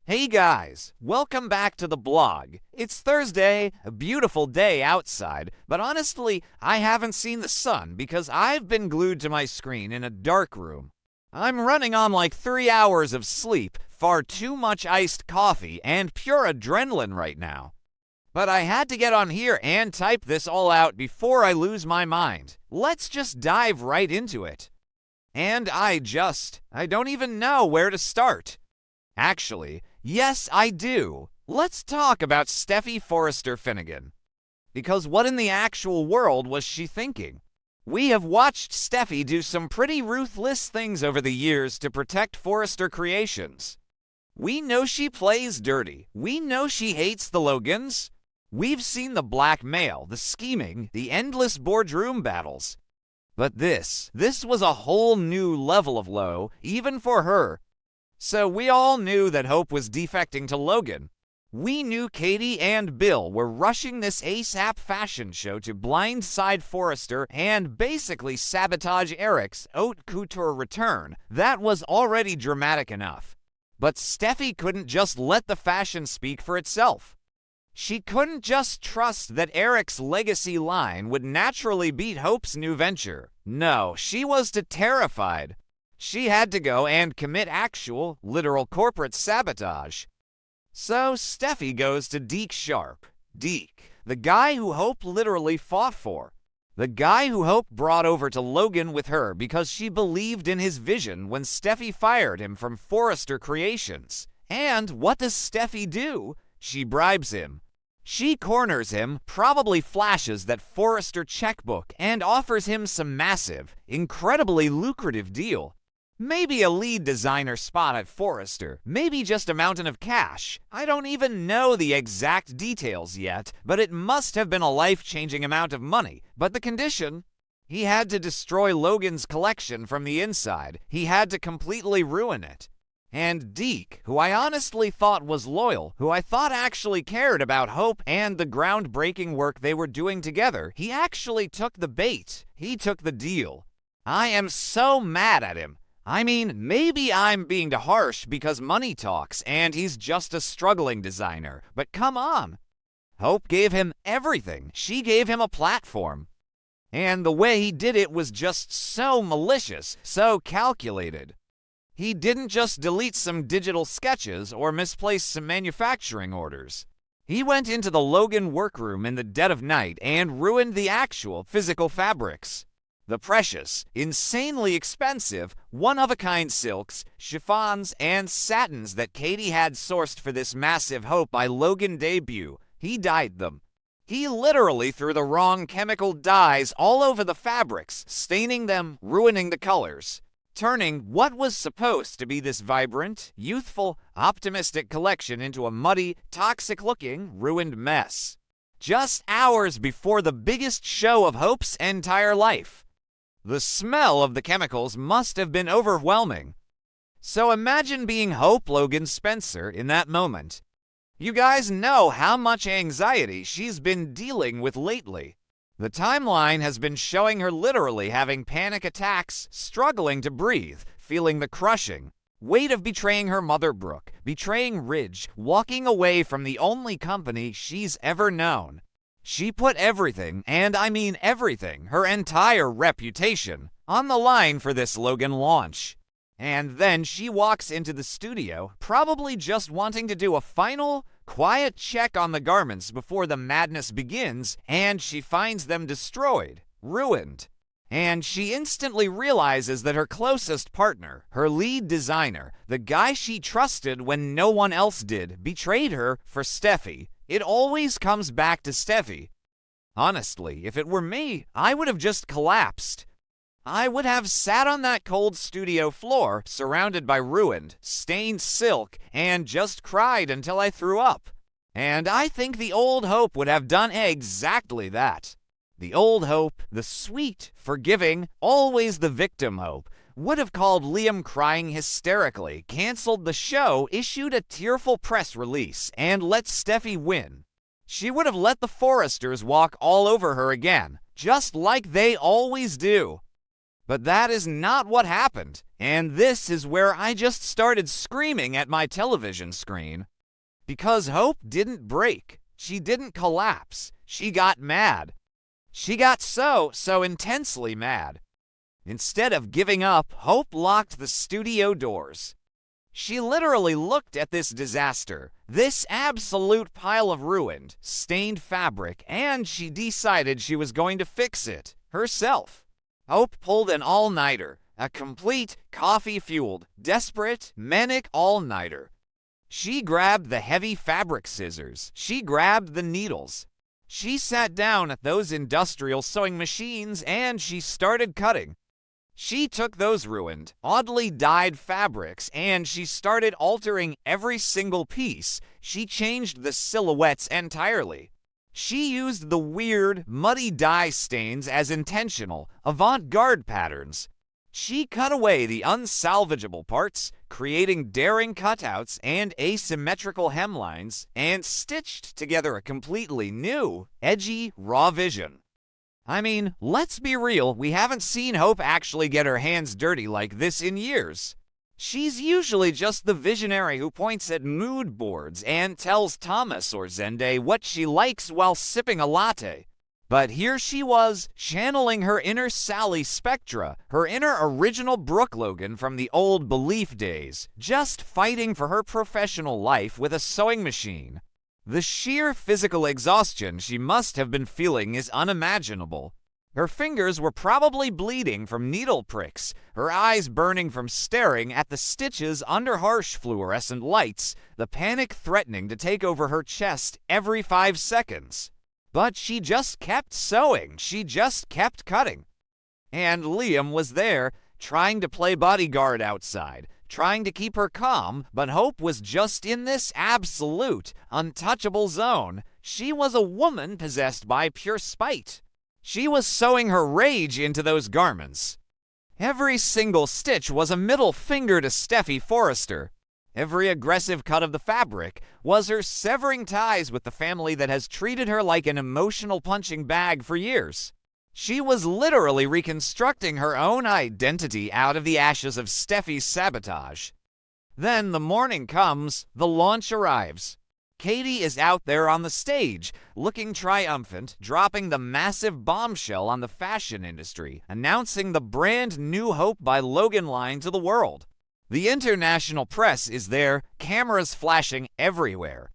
Hey guys, welcome back to the blog. It's Thursday, a beautiful day outside, but honestly, I haven't seen the sun because I've been glued to my screen in a dark room. I'm running on like 3 hours of sleep, far too much iced coffee, and pure adrenaline right now. But I had to get on here and type this all out before I lose my mind. Let's just dive right into it. And I don't even know where to start. Actually, yes, I do. Let's talk about Steffy Forrester Finnegan. Because what in the actual world was she thinking? We have watched Steffy do some pretty ruthless things over the years to protect Forrester Creations. We know she plays dirty. We know she hates the Logans. We've seen the blackmail, the scheming, the endless boardroom battles. But this was a whole new level of low, even for her. So we all knew that Hope was defecting to Logan. We knew Katie and Bill were rushing this ASAP fashion show to blindside Forrester and basically sabotage Eric's haute couture return. That was already dramatic enough. But Steffy couldn't just let the fashion speak for itself. She couldn't just trust that Eric's legacy line would naturally beat Hope's new venture. No, she was terrified. She had to go and commit actual, literal corporate sabotage. So Steffy goes to Deke Sharp. Deke, the guy who Hope literally fought for. The guy who Hope brought over to Logan with her because she believed in his vision when Steffy fired him from Forrester Creations. And what does Steffy do? She bribes him. She corners him, probably flashes that Forrester checkbook, and offers him some massive, incredibly lucrative deal. Maybe a lead designer spot at Forrester, maybe just a mountain of cash. I don't even know the exact details yet, but it must have been a life-changing amount of money. But the condition? He had to destroy Logan's collection from the inside. He had to completely ruin it. And Deke, who I honestly thought was loyal, who I thought actually cared about Hope and the groundbreaking work they were doing together, he actually took the bait. He took the deal. I am so mad at him. I mean, maybe I'm being too harsh because money talks and he's just a struggling designer, but come on. Hope gave him everything. She gave him a platform. And the way he did it was just so malicious, so calculated. He didn't just delete some digital sketches or misplace some manufacturing orders. He went into the Logan workroom in the dead of night and ruined the actual physical fabrics. The precious, insanely expensive, one-of-a-kind silks, chiffons, and satins that Katie had sourced for this massive Hope by Logan debut, he dyed them. He literally threw the wrong chemical dyes all over the fabrics, staining them, ruining the colors, turning what was supposed to be this vibrant, youthful, optimistic collection into a muddy, toxic-looking, ruined mess. Just hours before the biggest show of Hope's entire life. The smell of the chemicals must have been overwhelming. So imagine being Hope Logan Spencer in that moment. You guys know how much anxiety she's been dealing with lately. The timeline has been showing her literally having panic attacks, struggling to breathe, feeling the crushing weight of betraying her mother Brooke, betraying Ridge, walking away from the only company she's ever known. She put everything, and I mean everything, her entire reputation, on the line for this Logan launch. And then she walks into the studio, probably just wanting to do a final, quiet check on the garments before the madness begins, and she finds them destroyed, ruined. And she instantly realizes that her closest partner, her lead designer, the guy she trusted when no one else did, betrayed her for Steffy. It always comes back to Steffy. Honestly, if it were me, I would have just collapsed. I would have sat on that cold studio floor, surrounded by ruined, stained silk, and just cried until I threw up. And I think the old Hope would have done exactly that. The old Hope, the sweet, forgiving, always the victim Hope, would have called Liam crying hysterically, canceled the show, issued a tearful press release, and let Steffy win. She would have let the Forresters walk all over her again, just like they always do. But that is not what happened, and this is where I just started screaming at my television screen. Because Hope didn't break. She didn't collapse. She got mad. She got so intensely mad. Instead of giving up, Hope locked the studio doors. She literally looked at this disaster, this absolute pile of ruined, stained fabric, and she decided she was going to fix it herself. Hope pulled an all-nighter, a complete, coffee-fueled, desperate, manic all-nighter. She grabbed the heavy fabric scissors. She grabbed the needles. She sat down at those industrial sewing machines and she started cutting. She took those ruined, oddly dyed fabrics and she started altering every single piece. She changed the silhouettes entirely. She used the weird, muddy dye stains as intentional, avant-garde patterns. She cut away the unsalvageable parts, creating daring cutouts and asymmetrical hemlines, and stitched together a completely new, edgy, raw vision. I mean, let's be real, we haven't seen Hope actually get her hands dirty like this in years. She's usually just the visionary who points at mood boards and tells Thomas or Zende what she likes while sipping a latte. But here she was, channeling her inner Sally Spectra, her inner original Brooke Logan from the old Belief days, just fighting for her professional life with a sewing machine. The sheer physical exhaustion she must have been feeling is unimaginable. Her fingers were probably bleeding from needle pricks, her eyes burning from staring at the stitches under harsh fluorescent lights, the panic threatening to take over her chest every 5 seconds. But she just kept sewing, she just kept cutting. And Liam was there, trying to play bodyguard outside, trying to keep her calm, but Hope was just in this absolute, untouchable zone. She was a woman possessed by pure spite. She was sewing her rage into those garments. Every single stitch was a middle finger to Steffy Forrester. Every aggressive cut of the fabric was her severing ties with the family that has treated her like an emotional punching bag for years. She was literally reconstructing her own identity out of the ashes of Steffy's sabotage. Then the morning comes, the launch arrives. Katie is out there on the stage, looking triumphant, dropping the massive bombshell on the fashion industry, announcing the brand new Hope by Logan line to the world. The international press is there, cameras flashing everywhere.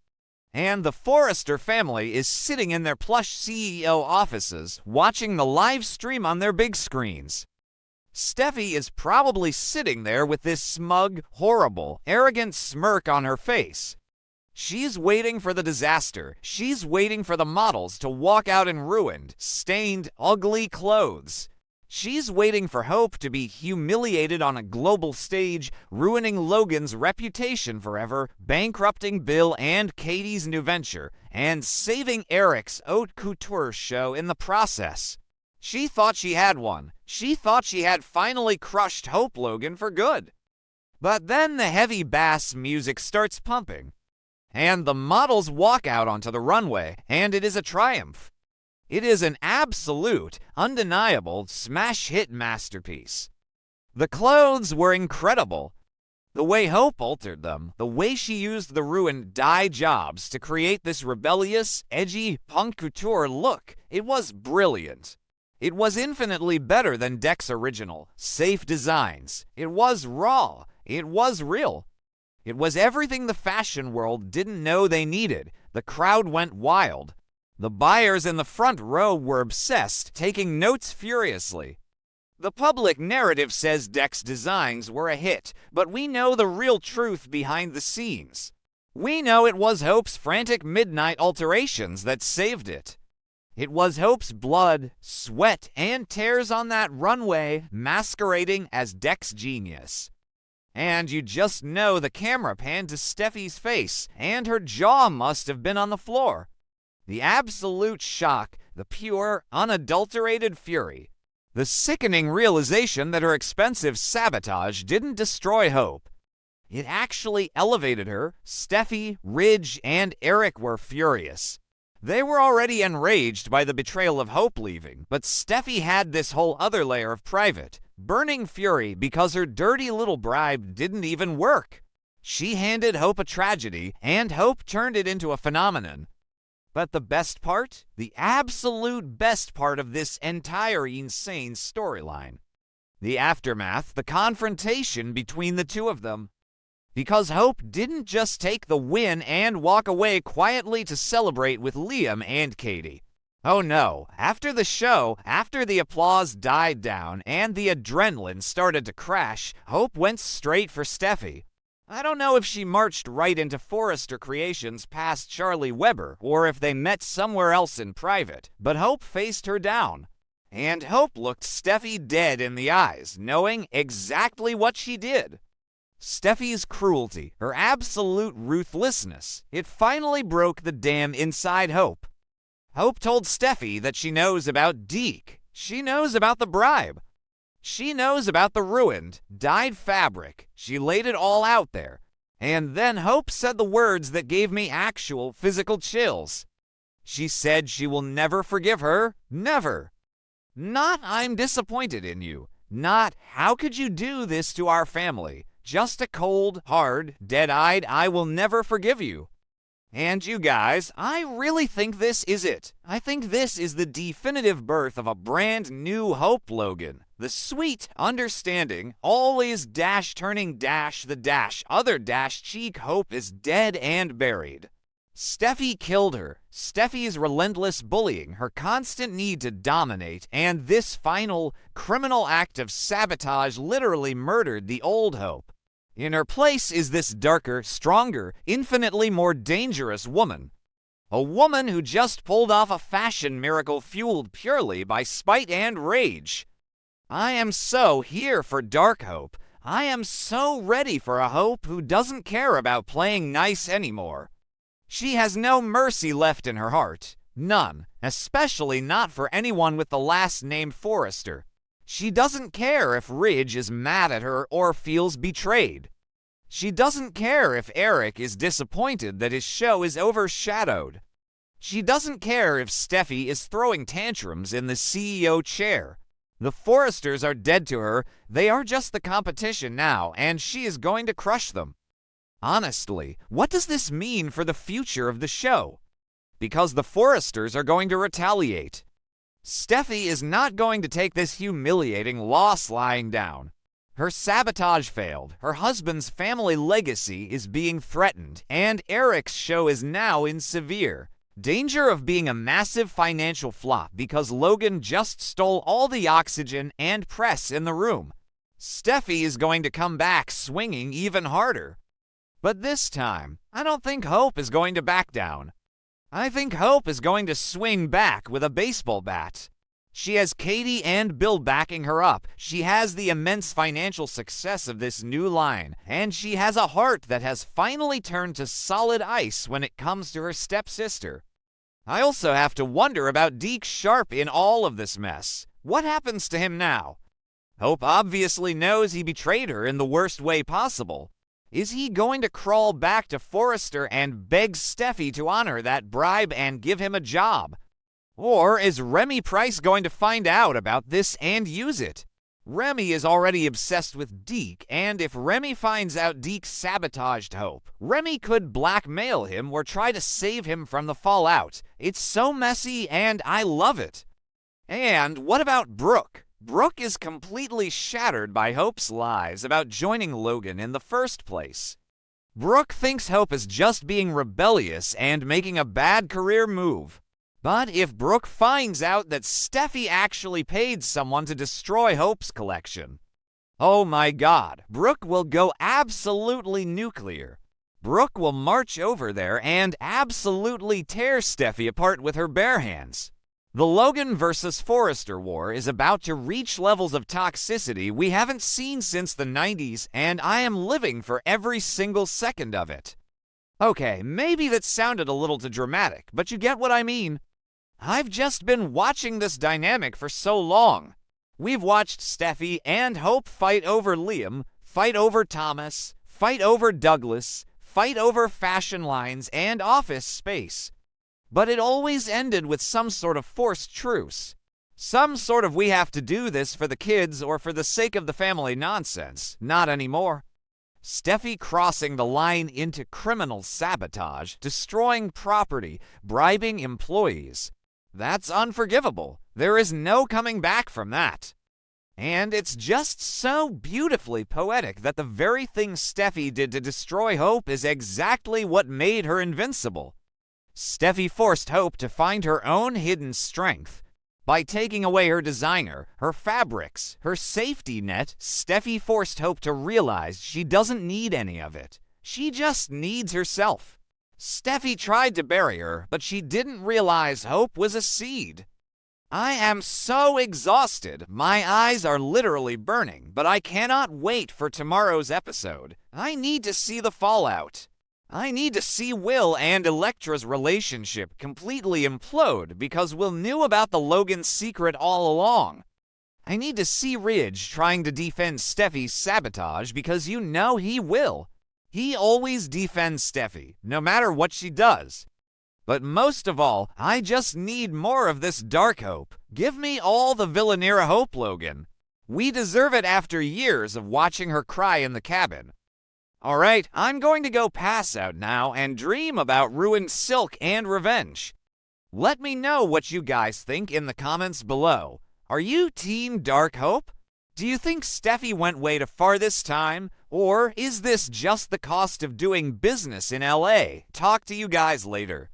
And the Forrester family is sitting in their plush CEO offices, watching the live stream on their big screens. Steffy is probably sitting there with this smug, horrible, arrogant smirk on her face. She's waiting for the disaster. She's waiting for the models to walk out in ruined, stained, ugly clothes. She's waiting for Hope to be humiliated on a global stage, ruining Logan's reputation forever, bankrupting Bill and Katie's new venture, and saving Eric's haute couture show in the process. She thought she had one. She thought she had finally crushed Hope Logan for good. But then the heavy bass music starts pumping, and the models walk out onto the runway, and it is a triumph. It is an absolute, undeniable, smash-hit masterpiece. The clothes were incredible. The way Hope altered them, the way she used the ruined dye jobs to create this rebellious, edgy, punk couture look, it was brilliant. It was infinitely better than Deke's original, safe designs. It was raw. It was real. It was everything the fashion world didn't know they needed. The crowd went wild. The buyers in the front row were obsessed, taking notes furiously. The public narrative says Deke's designs were a hit, but we know the real truth behind the scenes. We know it was Hope's frantic midnight alterations that saved it. It was Hope's blood, sweat, and tears on that runway masquerading as Deke's genius. And you just know the camera panned to Steffy's face, and her jaw must have been on the floor. The absolute shock, the pure, unadulterated fury. The sickening realization that her expensive sabotage didn't destroy Hope. It actually elevated her. Steffy, Ridge, and Eric were furious. They were already enraged by the betrayal of Hope leaving, but Steffy had this whole other layer of private, burning fury because her dirty little bribe didn't even work. She handed Hope a tragedy, and Hope turned it into a phenomenon. But the best part? The absolute best part of this entire insane storyline. The aftermath, the confrontation between the two of them. Because Hope didn't just take the win and walk away quietly to celebrate with Liam and Katie. Oh no, after the show, after the applause died down and the adrenaline started to crash, Hope went straight for Steffy. I don't know if she marched right into Forrester Creations past Charlie Weber or if they met somewhere else in private, but Hope faced her down. And Hope looked Steffy dead in the eyes, knowing exactly what she did. Steffy's cruelty, her absolute ruthlessness, it finally broke the dam inside Hope. Hope told Steffy that she knows about Deke. She knows about the bribe. She knows about the ruined, dyed fabric. She laid it all out there. And then Hope said the words that gave me actual physical chills. She said she will never forgive her. Never. Not "I'm disappointed in you." Not "how could you do this to our family." Just a cold, hard, dead-eyed "I will never forgive you." And you guys, I really think this is it. I think this is the definitive birth of a brand new Hope Logan. The sweet, understanding, always turning the other cheek Hope is dead and buried. Steffy killed her. Steffy's relentless bullying, her constant need to dominate, and this final, criminal act of sabotage literally murdered the old Hope. In her place is this darker, stronger, infinitely more dangerous woman. A woman who just pulled off a fashion miracle fueled purely by spite and rage. I am so here for Dark Hope. I am so ready for a Hope who doesn't care about playing nice anymore. She has no mercy left in her heart. None, especially not for anyone with the last name Forrester. She doesn't care if Ridge is mad at her or feels betrayed. She doesn't care if Eric is disappointed that his show is overshadowed. She doesn't care if Steffy is throwing tantrums in the CEO chair. The Forresters are dead to her. They are just the competition now, and she is going to crush them. Honestly, what does this mean for the future of the show? Because the Forresters are going to retaliate. Steffy is not going to take this humiliating loss lying down. Her sabotage failed, her husband's family legacy is being threatened, and Eric's show is now in severe danger of being a massive financial flop because Logan just stole all the oxygen and press in the room. Steffy is going to come back swinging even harder. But this time, I don't think Hope is going to back down. I think Hope is going to swing back with a baseball bat. She has Katie and Bill backing her up. She has the immense financial success of this new line. And she has a heart that has finally turned to solid ice when it comes to her stepsister. I also have to wonder about Deke Sharp in all of this mess. What happens to him now? Hope obviously knows he betrayed her in the worst way possible. Is he going to crawl back to Forrester and beg Steffy to honor that bribe and give him a job? Or is Remy Price going to find out about this and use it? Remy is already obsessed with Deke, and if Remy finds out Deke sabotaged Hope, Remy could blackmail him or try to save him from the fallout. It's so messy, and I love it. And what about Brooke? Brooke is completely shattered by Hope's lies about joining Logan in the first place. Brooke thinks Hope is just being rebellious and making a bad career move. But if Brooke finds out that Steffy actually paid someone to destroy Hope's collection, oh my God, Brooke will go absolutely nuclear. Brooke will march over there and absolutely tear Steffy apart with her bare hands. The Logan versus Forrester war is about to reach levels of toxicity we haven't seen since the 90s, and I am living for every single second of it. Okay, maybe that sounded a little too dramatic, but you get what I mean. I've just been watching this dynamic for so long. We've watched Steffy and Hope fight over Liam, fight over Thomas, fight over Douglas, fight over fashion lines and office space. But it always ended with some sort of forced truce. Some sort of we have to do this for the kids or for the sake of the family nonsense. Not anymore. Steffy crossing the line into criminal sabotage, destroying property, bribing employees. That's unforgivable. There is no coming back from that. And it's just so beautifully poetic that the very thing Steffy did to destroy Hope is exactly what made her invincible. Steffy forced Hope to find her own hidden strength. By taking away her designer, her fabrics, her safety net, Steffy forced Hope to realize she doesn't need any of it. She just needs herself. Steffy tried to bury her, but she didn't realize Hope was a seed. I am so exhausted. My eyes are literally burning, but I cannot wait for tomorrow's episode. I need to see the fallout. I need to see Will and Elektra's relationship completely implode because Will knew about the Logan's secret all along. I need to see Ridge trying to defend Steffy's sabotage because you know he will. He always defends Steffy, no matter what she does. But most of all, I just need more of this dark Hope. Give me all the Villanera Hope, Logan. We deserve it after years of watching her cry in the cabin. Alright, I'm going to go pass out now and dream about ruined silk and revenge. Let me know what you guys think in the comments below. Are you Team Dark Hope? Do you think Steffy went way too far this time? Or is this just the cost of doing business in LA? Talk to you guys later.